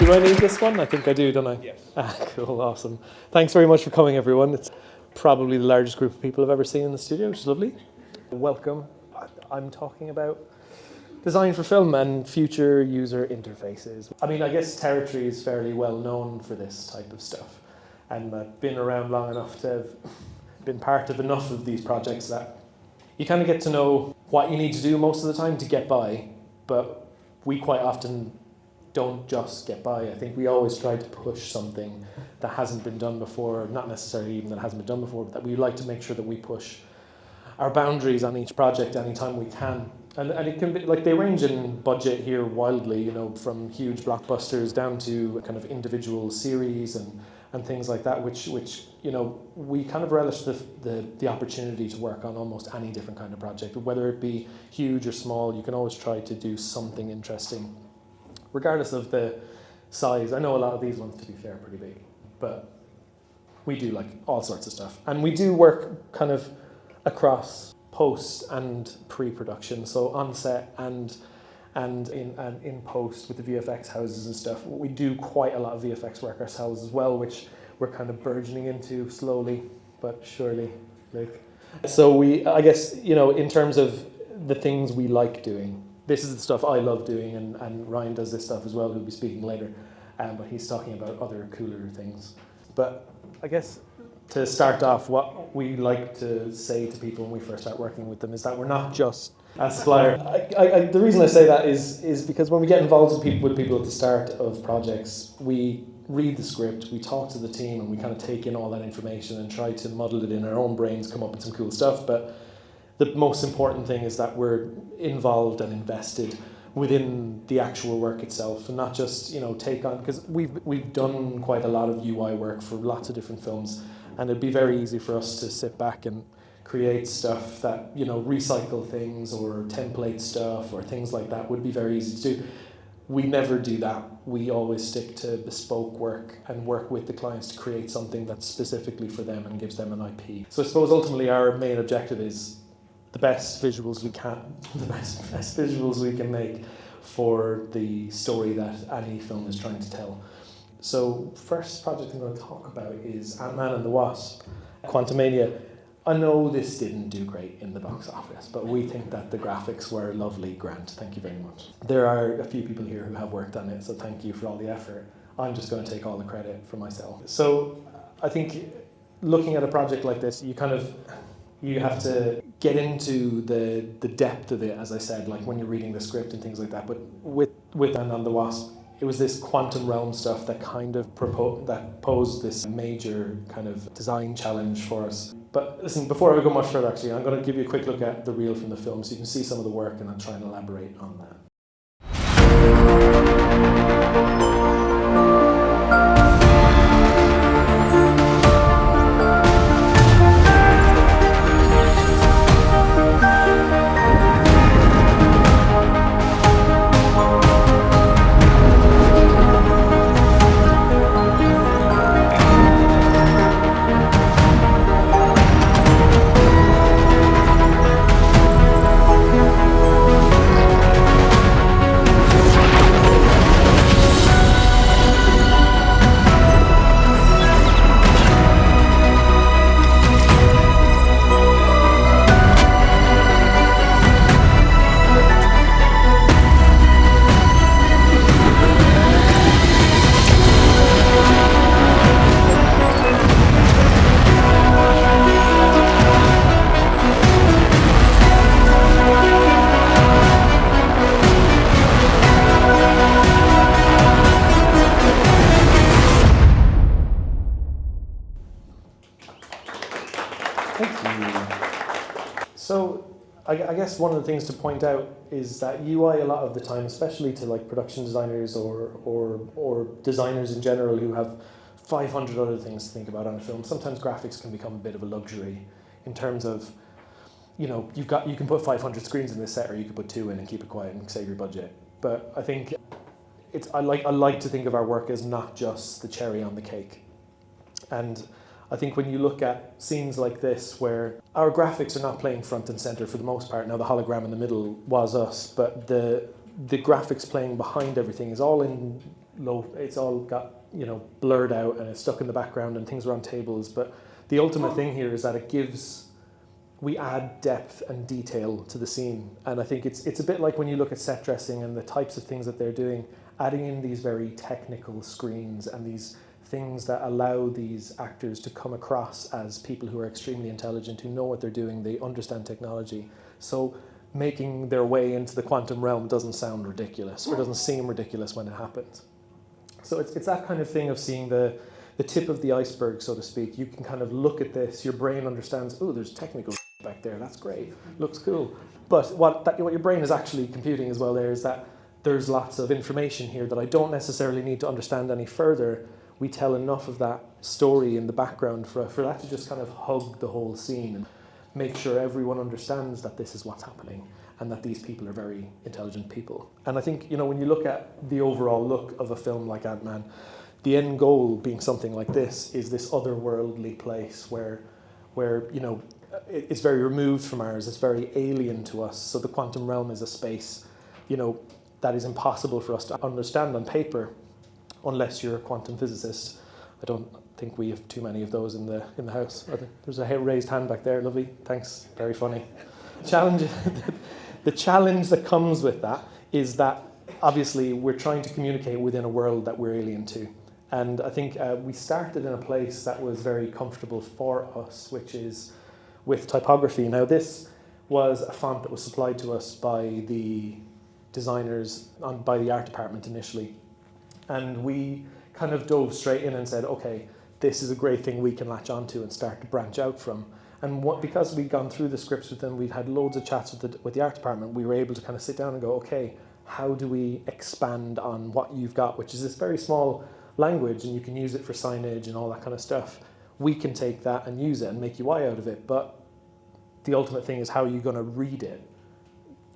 Do I need this one? I think I do, don't I? Yes. Cool, awesome. Thanks very much for coming, everyone. It's probably the largest group of people I've ever seen in the studio, which is lovely. Welcome. I'm talking about design for film and future user interfaces. I mean, I guess Territory is fairly well known for this type of stuff, and I've been around long enough to have been part of enough of these projects that you kind of get to know what you need to do most of the time to get by, but we quite often don't just get by. I think we always try to push something that hasn't been done before, not necessarily even that hasn't been done before, but that we like to make sure that we push our boundaries on each project anytime we can. And it can be, like, they range in budget here wildly, you know, from huge blockbusters down to kind of individual series and things like that, which you know, we kind of relish the opportunity to work on almost any different kind of project. Whether it be huge or small, you can always try to do something interesting, regardless of the size. I know a lot of these ones, to be fair, are pretty big, but we do like all sorts of stuff. And we do work kind of across post and pre-production, so on set and in post with the VFX houses and stuff. We do quite a lot of VFX work ourselves as well, which we're kind of burgeoning into slowly but surely. So I guess, you know, in terms of the things we like doing, this is the stuff I love doing, and Ryan does this stuff as well, who'll be speaking later, but he's talking about other cooler things. But I guess to start off, what we like to say to people when we first start working with them is that we're not just a supplier. The reason I say that is because when we get involved with people at the start of projects, we read the script, we talk to the team, and we kind of take in all that information and try to muddle it in our own brains, come up with some cool stuff. But the most important thing is that we're involved and invested within the actual work itself, and not just, you know, take on, because we've done quite a lot of UI work for lots of different films, and it'd be very easy for us to sit back and create stuff that, you know, recycle things or template stuff or things like that would be very easy to do. We never do that. We always stick to bespoke work and work with the clients to create something that's specifically for them and gives them an IP. So I suppose ultimately our main objective is the best visuals we can, the best visuals we can make for the story that any film is trying to tell. So first project I'm going to talk about is Ant-Man and the Wasp, Quantumania. I know this didn't do great in the box office, but we think that the graphics were lovely. Grant, thank you very much. There are a few people here who have worked on it, so thank you for all the effort. I'm just going to take all the credit for myself. So I think looking at a project like this, you have to get into the depth of it, as I said, like when you're reading the script and things like that. But with Ant-Man and the Wasp, it was this quantum realm stuff that kind of posed this major kind of design challenge for us. But listen, before I go much further, actually, I'm going to give you a quick look at the reel from the film so you can see some of the work, and I'll try and elaborate on that. So I guess one of the things to point out is that UI a lot of the time, especially to like production designers or designers in general who have 500 other things to think about on a film, sometimes graphics can become a bit of a luxury in terms of, you know, you can put 500 screens in this set, or you could put 2 in and keep it quiet and save your budget. But I think I like to think of our work as not just the cherry on the cake. And I think when you look at scenes like this where our graphics are not playing front and center for the most part, now the hologram in the middle was us, but the graphics playing behind everything is all in low, it's all got, you know, blurred out and it's stuck in the background and things are on tables. But the ultimate thing here is that we add depth and detail to the scene. And I think it's a bit like when you look at set dressing and the types of things that they're doing, adding in these very technical screens and these things that allow these actors to come across as people who are extremely intelligent, who know what they're doing, they understand technology. So making their way into the quantum realm doesn't sound ridiculous or doesn't seem ridiculous when it happens. So it's that kind of thing of seeing the tip of the iceberg, so to speak. You can kind of look at this, your brain understands, oh, there's technical back there, that's great, looks cool. But what your brain is actually computing as well there is that there's lots of information here that I don't necessarily need to understand any further. We tell enough of that story in the background for that to just kind of hug the whole scene and make sure everyone understands that this is what's happening and that these people are very intelligent people. And I think, you know, when you look at the overall look of a film like Ant-Man, the end goal being something like this is this otherworldly place where you know, it's very removed from ours, it's very alien to us. So the quantum realm is a space, you know, that is impossible for us to understand on paper unless you're a quantum physicist. I don't think we have too many of those in the house. There's a raised hand back there, lovely, thanks, very funny. The challenge that comes with that is that obviously we're trying to communicate within a world that we're alien to. And I think we started in a place that was very comfortable for us, which is with typography. Now this was a font that was supplied to us by the designers, by the art department initially. And we kind of dove straight in and said, okay, this is a great thing we can latch onto and start to branch out from. And because we'd gone through the scripts with them, we'd had loads of chats with the art department, we were able to kind of sit down and go, okay, how do we expand on what you've got, which is this very small language, and you can use it for signage and all that kind of stuff. We can take that and use it and make UI out of it, but the ultimate thing is how are you going to read it?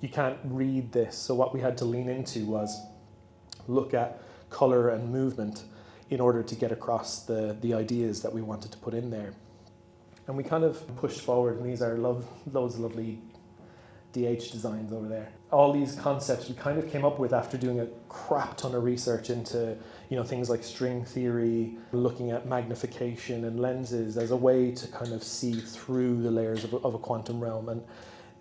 You can't read this. So what we had to lean into was look at color and movement in order to get across the ideas that we wanted to put in there. And we kind of pushed forward, and these are loads of lovely DH designs over there. All these concepts we kind of came up with after doing a crap ton of research into, you know, things like string theory, looking at magnification and lenses as a way to kind of see through the layers of a quantum realm. And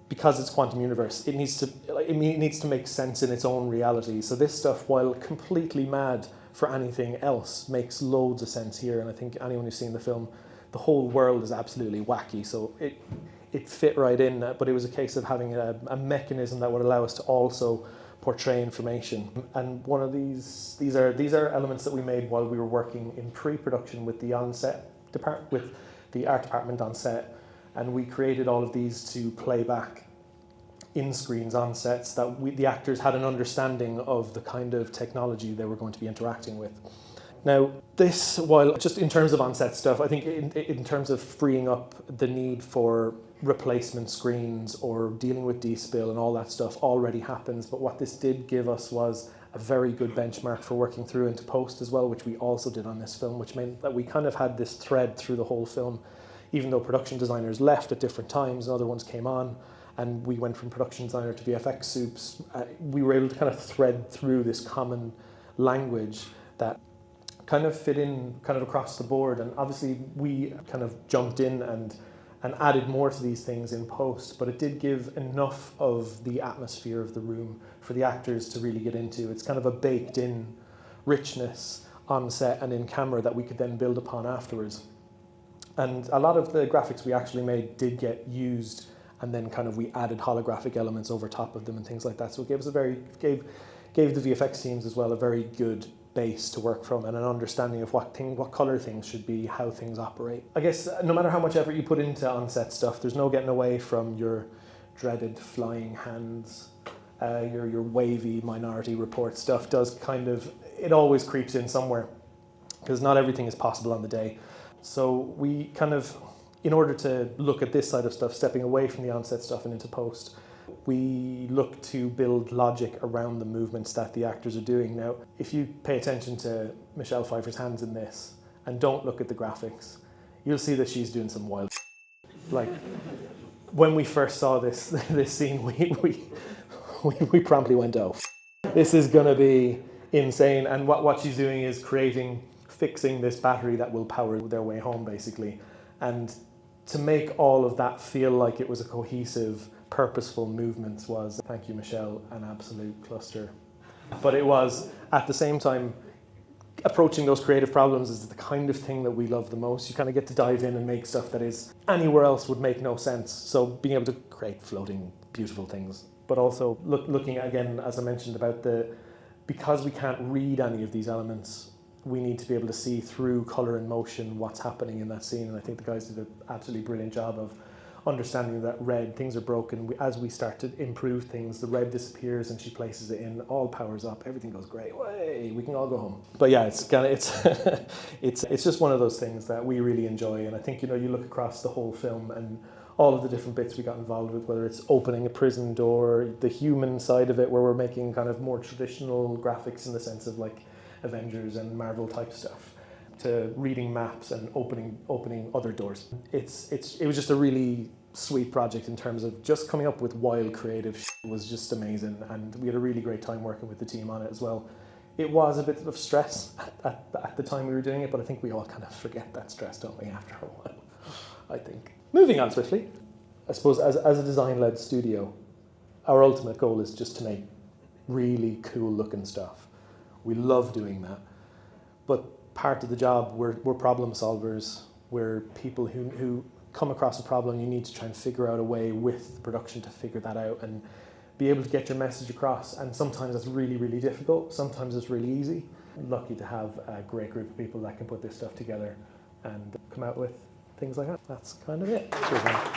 because it's quantum universe, it needs to make sense in its own reality. So this stuff, while completely mad for anything else, makes loads of sense here. And I think anyone who's seen the film, the whole world is absolutely wacky. So it fit right in, but it was a case of having a mechanism that would allow us to also portray information. And one of these are elements that we made while we were working in pre-production with the with the art department on set. And we created all of these to play back in screens on sets that the actors had an understanding of the kind of technology they were going to be interacting with. Now, this, while just in terms of on-set stuff, I think in terms of freeing up the need for replacement screens or dealing with despill and all that stuff already happens, but what this did give us was a very good benchmark for working through into post as well, which we also did on this film, which meant that we kind of had this thread through the whole film. Even though production designers left at different times and other ones came on, and we went from production designer to VFX soups, we were able to kind of thread through this common language that kind of fit in kind of across the board. And obviously we kind of jumped in and added more to these things in post, but it did give enough of the atmosphere of the room for the actors to really get into. It's kind of a baked in richness on set and in camera that we could then build upon afterwards. And a lot of the graphics we actually made did get used, and then kind of we added holographic elements over top of them and things like that. So it gave us gave the VFX teams as well a very good base to work from and an understanding of what color things should be, how things operate. I guess no matter how much effort you put into on-set stuff, there's no getting away from your dreaded flying hands, your wavy Minority Report stuff it always creeps in somewhere because not everything is possible on the day. So we kind of, in order to look at this side of stuff, stepping away from the onset stuff and into post, we look to build logic around the movements that the actors are doing. Now, if you pay attention to Michelle Pfeiffer's hands in this and don't look at the graphics, you'll see that she's doing some wild like when we first saw this scene, we promptly went, oh, this is going to be insane. And what she's doing is fixing this battery that will power their way home, basically. And to make all of that feel like it was a cohesive, purposeful movement was, thank you, Michelle, an absolute cluster. But it was, at the same time, approaching those creative problems is the kind of thing that we love the most. You kind of get to dive in and make stuff that is anywhere else would make no sense. So being able to create floating, beautiful things, but also looking at, again, as I mentioned, about because we can't read any of these elements, we need to be able to see through colour and motion what's happening in that scene. And I think the guys did an absolutely brilliant job of understanding that things are broken. As we start to improve things, the red disappears and she places it in, all powers up, everything goes great, way, we can all go home. But yeah, it's just one of those things that we really enjoy. And I think, you look across the whole film and all of the different bits we got involved with, whether it's opening a prison door, the human side of it, where we're making kind of more traditional graphics in the sense of like Avengers and Marvel type stuff, to reading maps and opening other doors. It was just a really sweet project in terms of just coming up with wild creative shit was just amazing, and we had a really great time working with the team on it as well. It was a bit of stress at the time we were doing it, but I think we all kind of forget that stress, don't we, after a while, I think. Moving on swiftly, I suppose as a design-led studio, our ultimate goal is just to make really cool looking stuff. We love doing that, but part of the job, we're problem solvers. We're people who come across a problem. You need to try and figure out a way with production to figure that out and be able to get your message across. And sometimes that's really, really difficult. Sometimes it's really easy. I'm lucky to have a great group of people that can put this stuff together and come out with things like that. That's kind of it. Cheers, man.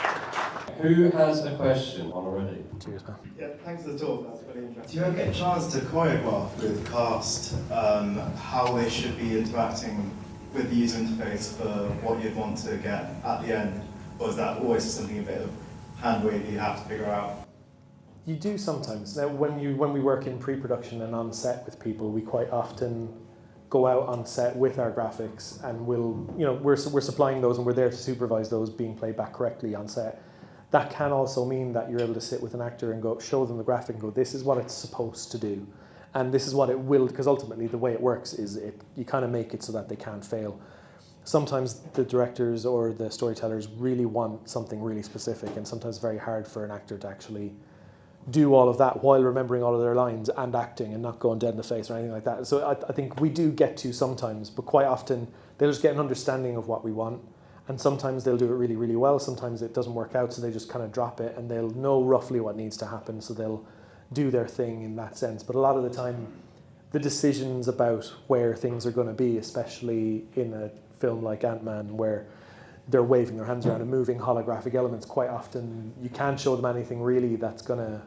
Who has a question already? Cheers, man. Yeah, thanks for the talk. That's really interesting. Do you ever get a chance to choreograph with cast how they should be interacting with the user interface for what you'd want to get at the end? Or is that always something a bit of hand-wavy you have to figure out? You do sometimes. Now, when we work in pre-production and on set with people, we quite often go out on set with our graphics, and we're supplying those and we're there to supervise those being played back correctly on set. That can also mean that you're able to sit with an actor and show them the graphic and go, this is what it's supposed to do. And this is what it will, because ultimately the way it works is you kind of make it so that they can't fail. Sometimes the directors or the storytellers really want something really specific, and sometimes it's very hard for an actor to actually do all of that while remembering all of their lines and acting and not going dead in the face or anything like that. So I think we do get to sometimes, but quite often they'll just get an understanding of what we want. And sometimes they'll do it really, really well. Sometimes it doesn't work out, so they just kind of drop it, and they'll know roughly what needs to happen, so they'll do their thing in that sense. But a lot of the time, the decisions about where things are going to be, especially in a film like Ant-Man, where they're waving their hands around and moving holographic elements, quite often you can't show them anything really that's gonna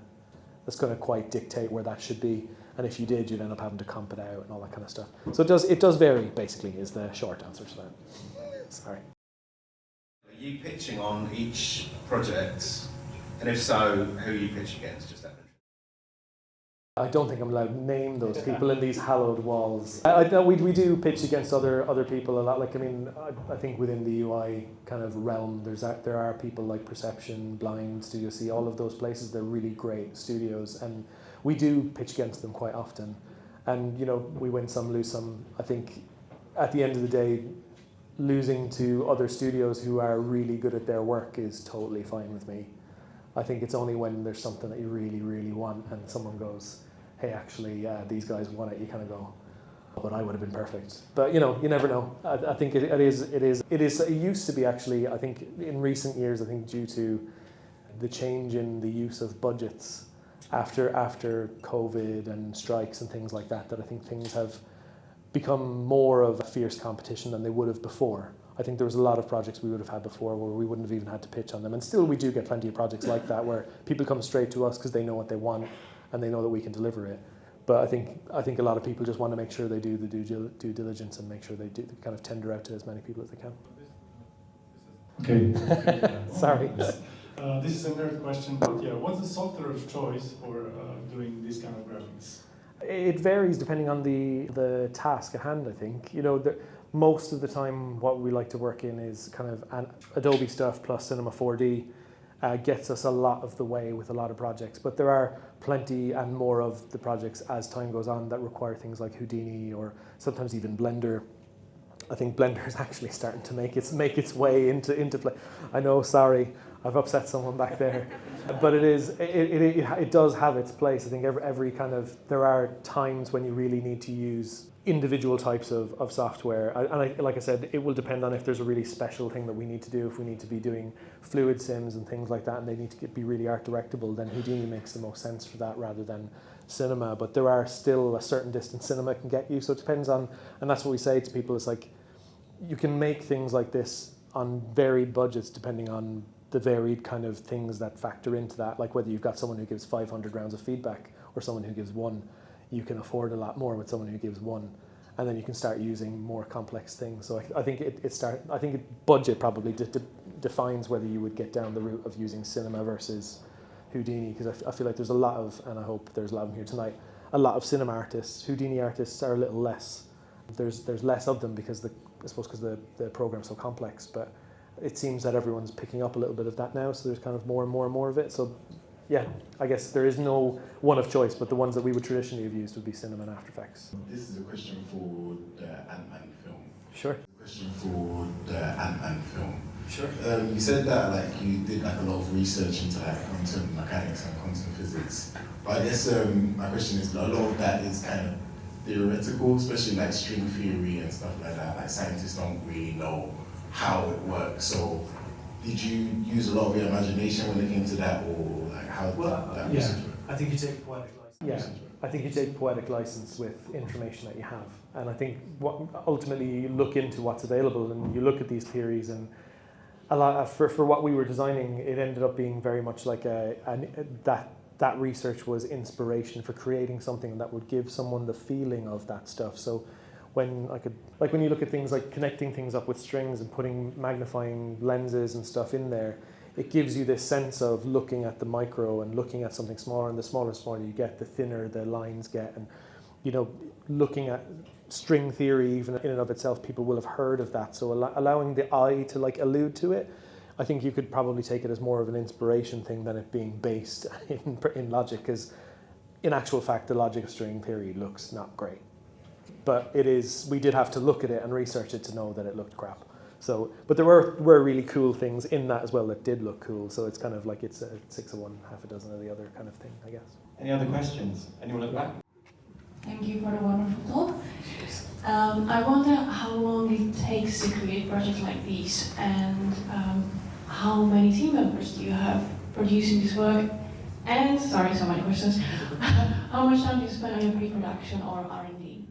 quite dictate where that should be. And if you did, you'd end up having to comp it out and all that kind of stuff. So it does vary, basically, is the short answer to that. Sorry. Are you pitching on each project? And if so, who are you pitching against? Just that. I don't think I'm allowed to name those people in these hallowed walls. We do pitch against other people a lot. Like, I think within the UI kind of realm, there are people like Perception, Blind, Studio C, all of those places. They're really great studios, and we do pitch against them quite often. And we win some, lose some. I think at the end of the day, losing to other studios who are really good at their work is totally fine with me. I think it's only when there's something that you really, really want and someone goes, hey, actually, these guys want it, you kind of go, oh, but I would have been perfect. But you never know. I think it used to be actually, I think in recent years, I think due to the change in the use of budgets after COVID and strikes and things like that I think things have become more of a fierce competition than they would have before. I think there was a lot of projects we would have had before where we wouldn't have even had to pitch on them. And still we do get plenty of projects like that where people come straight to us because they know what they want and they know that we can deliver it. But I think a lot of people just want to make sure they do the due diligence and make sure they do kind of tender out to as many people as they can. Okay. Sorry. This is a nerd question, but yeah, what's the software of choice for doing this kind of graphics? It varies depending on the task at hand, I think. Most of the time what we like to work in is kind of Adobe stuff plus Cinema 4D. gets us a lot of the way with a lot of projects. But there are plenty and more of the projects as time goes on that require things like Houdini or sometimes even Blender. I think Blender is actually starting to make its way into play. I know, sorry, I've upset someone back there, but it does have its place. I think every kind of, there are times when you really need to use individual types of software, like I said, it will depend on if there's a really special thing that we need to do. If we need to be doing fluid sims and things like that, and they need to be really art directable, then Houdini makes the most sense for that rather than Cinema. But there are still a certain distance Cinema can get you, so it depends on, and that's what we say to people. It's like you can make things like this on varied budgets depending on the varied kind of things that factor into that, like whether you've got someone who gives 500 rounds of feedback or someone who gives one. You can afford a lot more with someone who gives one, and then you can start using more complex things. So I think budget probably defines whether you would get down the route of using Cinema versus Houdini, because I feel like there's a lot of, and I hope there's a lot of them here tonight, a lot of Cinema artists. Houdini artists are a little less. There's less of them because because the program's so complex, but it seems that everyone's picking up a little bit of that now, so there's kind of more and more and more of it. So yeah, I guess there is no one of choice, but the ones that we would traditionally have used would be Cinema and After Effects. This is a question for the Ant-Man film. Sure. Question for the Ant-Man film. Sure. You said that like you did like a lot of research into like quantum mechanics and quantum physics, but I guess my question is a lot of that is kind of theoretical, especially like string theory and stuff like that. Like scientists don't really know how it works. So did you use a lot of your imagination when it came to that, or like how that research work? I think you take poetic license. Yeah, I think you take poetic license with information that you have, and I think ultimately you look into what's available and you look at these theories, and a lot for what we were designing, it ended up being very much like that research was inspiration for creating something that would give someone the feeling of that stuff. So when you look at things like connecting things up with strings and putting magnifying lenses and stuff in there, it gives you this sense of looking at the micro and looking at something smaller, and the smaller you get, the thinner the lines get. And looking at string theory even in and of itself, people will have heard of that. So allowing the eye to like allude to it, I think you could probably take it as more of an inspiration thing than it being based in logic, because in actual fact the logic of string theory looks not great. But we did have to look at it and research it to know that it looked crap. So, but there were really cool things in that as well that did look cool. So it's kind of like it's a 6 of one, half a dozen of the other kind of thing, I guess. Any other questions? Anyone at the back? Thank you for the wonderful talk. I wonder how long it takes to create projects like these, and how many team members do you have producing this work? And, sorry, so many questions. How much time do you spend on your pre-production or R&D?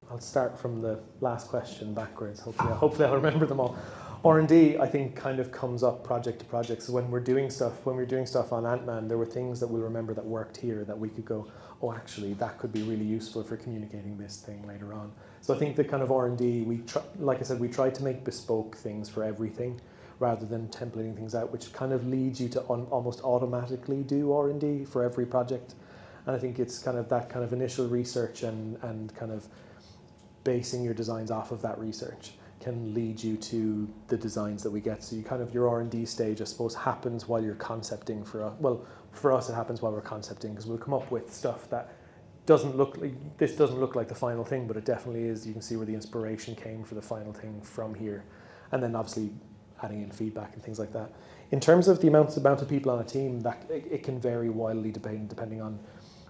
I'll start from the last question backwards. Hopefully I'll remember them all. R&D, I think, kind of comes up project to project. So when we're doing stuff on Ant-Man, there were things that we remember that worked here that we could go, oh, actually, that could be really useful for communicating this thing later on. So I think the kind of R&D, like I said, we try to make bespoke things for everything rather than templating things out, which kind of leads you to almost automatically do R&D for every project. And I think it's kind of that kind of initial research and kind of basing your designs off of that research can lead you to the designs that we get. So you kind of, your R&D stage, I suppose, happens while you're concepting for us it happens while we're concepting, because we'll come up with stuff that doesn't look like the final thing, but it definitely is. You can see where the inspiration came for the final thing from here. And then obviously adding in feedback and things like that. In terms of the amount of people on a team, that it can vary wildly depending on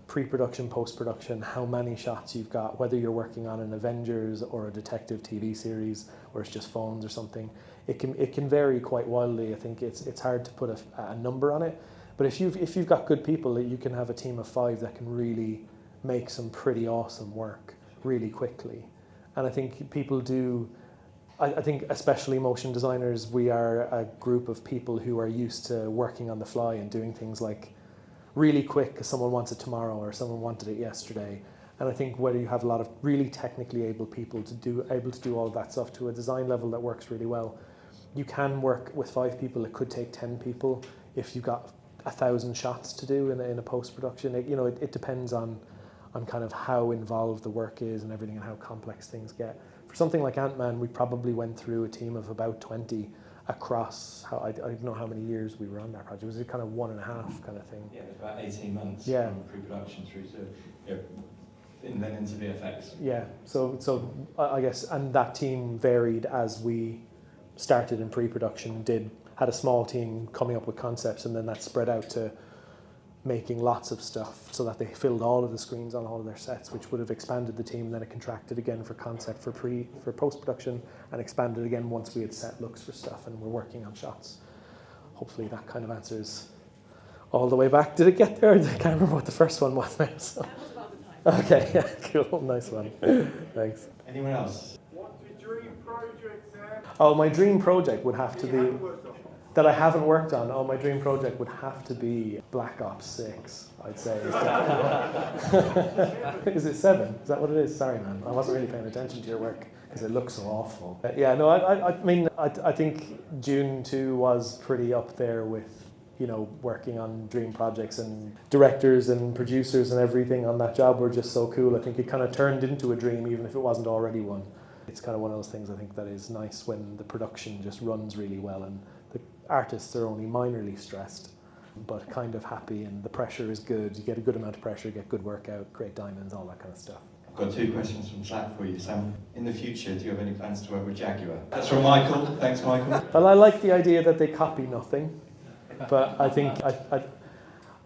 pre-production, post-production, how many shots you've got, whether you're working on an Avengers or a detective TV series, or it's just phones or something. It can vary quite wildly. I think it's hard to put a number on it. But if you've got good people, you can have a team of 5 that can really make some pretty awesome work really quickly. And I think people do. I think especially motion designers, we are a group of people who are used to working on the fly and doing things like really quick because someone wants it tomorrow or someone wanted it yesterday. And I think whether you have a lot of really technically able people able to do all of that stuff to a design level that works really well, you can work with 5 people. It could take 10 people if you've got 1,000 shots to do in a post-production. It depends on kind of how involved the work is and everything and how complex things get. For something like Ant-Man, we probably went through a team of about 20 across how I don't know how many years we were on that project. It was a kind of 1.5 kind of thing. Yeah, it was about 18 months Yeah. from pre-production through to, and then into VFX. Yeah, so I guess, and that team varied as we started in pre-production, had a small team coming up with concepts, and then that spread out to making lots of stuff so that they filled all of the screens on all of their sets, which would have expanded the team, and then it contracted again for concept for post-production, and expanded again once we had set looks for stuff and we're working on shots. Hopefully that kind of answers all the way back. Did it get there? I can't remember what the first one was now. So. That was about the time. Okay, yeah, cool, nice one. Thanks. Anyone else? What's your dream project, Sam? Oh, my dream project would have to be, that I haven't worked on, my dream project would have to be Black Ops 6, I'd say. Is it 7? Is that what it is? Sorry, man. I wasn't really paying attention to your work because it looks so awful. Yeah, no, I mean, I think Dune 2 was pretty up there with, working on dream projects, and directors and producers and everything on that job were just so cool. I think it kind of turned into a dream even if it wasn't already one. It's kind of one of those things I think that is nice when the production just runs really well and the artists are only minorly stressed but kind of happy, and the pressure is good. You get a good amount of pressure, get good work out, create diamonds, all that kind of stuff. I've got 2 questions from Slack for you, Sam. In the future, do you have any plans to work with Jaguar? That's from Michael. Thanks, Michael. Well, I like the idea that they copy nothing, but I think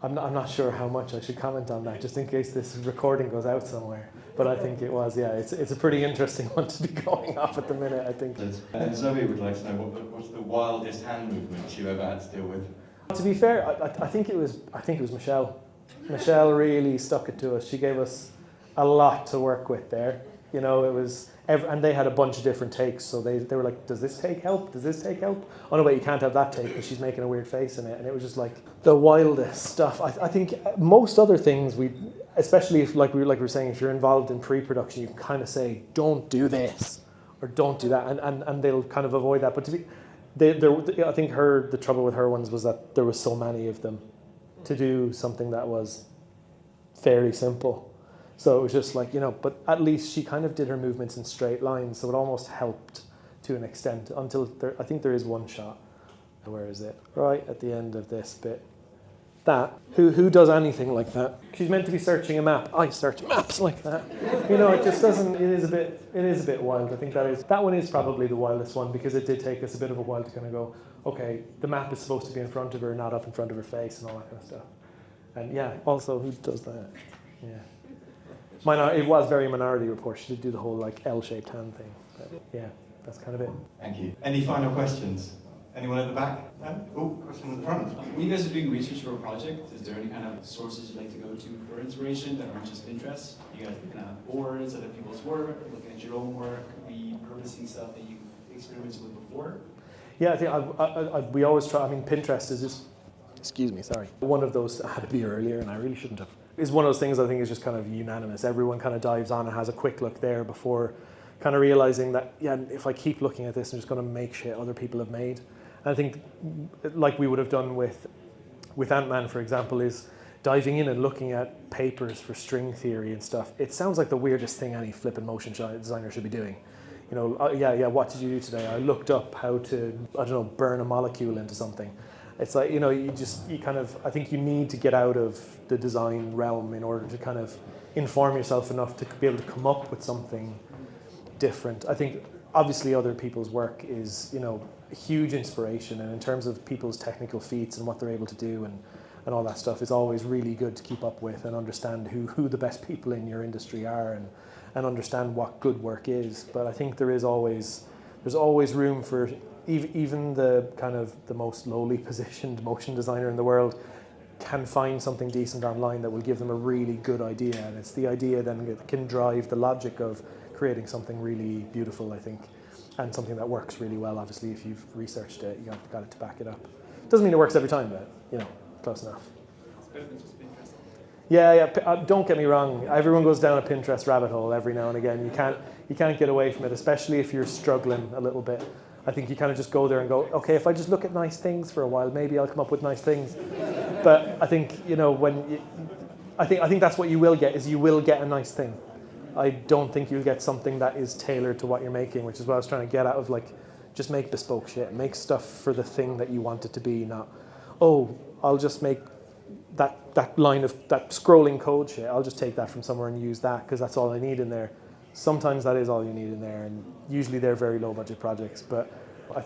I'm not sure how much I should comment on that, just in case this recording goes out somewhere. But I think it was, yeah, it's a pretty interesting one to be going off at the minute, I think. And Zoe would like to know what's the wildest hand movement you ever had to deal with? To be fair, I think it was Michelle. Michelle really stuck it to us. She gave us a lot to work with there. It was, and they had a bunch of different takes, so they were like, does this take help? Does this take help? Oh no, wait, you can't have that take because she's making a weird face in it. And it was just like the wildest stuff. I think most other things, especially if, like we were saying, if you're involved in pre-production, you can kind of say, don't do this or don't do that, and they'll kind of avoid that. But I think the trouble with her ones was that there was so many of them to do something that was fairly simple. So it was just like, but at least she kind of did her movements in straight lines, so it almost helped to an extent until I think there is one shot. Where is it? Right at the end of this bit. That. Who does anything like that? She's meant to be searching a map. I search maps like that. It just doesn't, it is a bit wild. I think that one is probably the wildest one, because it did take us a bit of a while to kind of go, okay, the map is supposed to be in front of her, not up in front of her face and all that kind of stuff. And yeah, also who does that? Yeah. It was very Minority Report. She did do the whole like L-shaped hand thing. But yeah, that's kind of it. Thank you. Any final questions? Anyone at the back? No? Oh, question at the front. When you guys are doing research for a project, is there any kind of sources you like to go to for inspiration that aren't just Pinterest? You guys looking at boards, other people's work, looking at your own work, repurposing stuff that you experimented with before? Yeah, I think we always try. I mean, Pinterest is just, excuse me, sorry. One of those, I had to be earlier and I really shouldn't have. Is one of those things I think is just kind of unanimous. Everyone kind of dives on and has a quick look there before kind of realizing that, yeah, if I keep looking at this, I'm just going to make shit other people have made. And I think, like we would have done with Ant-Man, for example, is diving in and looking at papers for string theory and stuff. It sounds like the weirdest thing any flippin' motion designer should be doing. What did you do today? I looked up how to, burn a molecule into something. It's like, I think you need to get out of the design realm in order to kind of inform yourself enough to be able to come up with something different. I think obviously other people's work is, a huge inspiration, and in terms of people's technical feats and what they're able to do and all that stuff, it's always really good to keep up with and understand who the best people in your industry are and understand what good work is. But I think there's always room for even the kind of the most lowly positioned motion designer in the world can find something decent online that will give them a really good idea, and it's the idea then that can drive the logic of creating something really beautiful, I think, and something that works really well. Obviously, if you've researched it, you got it to back it up. Doesn't mean it works every time, but close enough. It's better than just Pinterest. Yeah. Don't get me wrong. Everyone goes down a Pinterest rabbit hole every now and again. You can't get away from it, especially if you're struggling a little bit. I think you kind of just go there and go, okay, if I just look at nice things for a while, maybe I'll come up with nice things. But I think I think that's what you will get, is you will get a nice thing. I don't think you'll get something that is tailored to what you're making, which is what I was trying to get out of, like, Just make bespoke shit. Make stuff for the thing that you want it to be, not, oh, I'll just make that line of, that scrolling code shit, I'll just take that from somewhere and use that because that's all I need in there. Sometimes that is all you need in there, and usually they're very low budget projects, but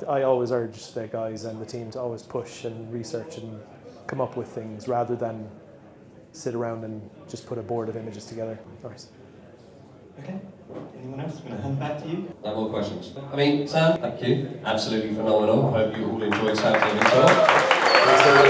I always urge the guys and the team to always push and research and come up with things rather than sit around and just put a board of images together. Nice. Okay. Anyone else? I'm going to hand back to you. No more questions. I mean, Sam, thank you. Absolutely phenomenal. Hope you all enjoyed Sam's talk.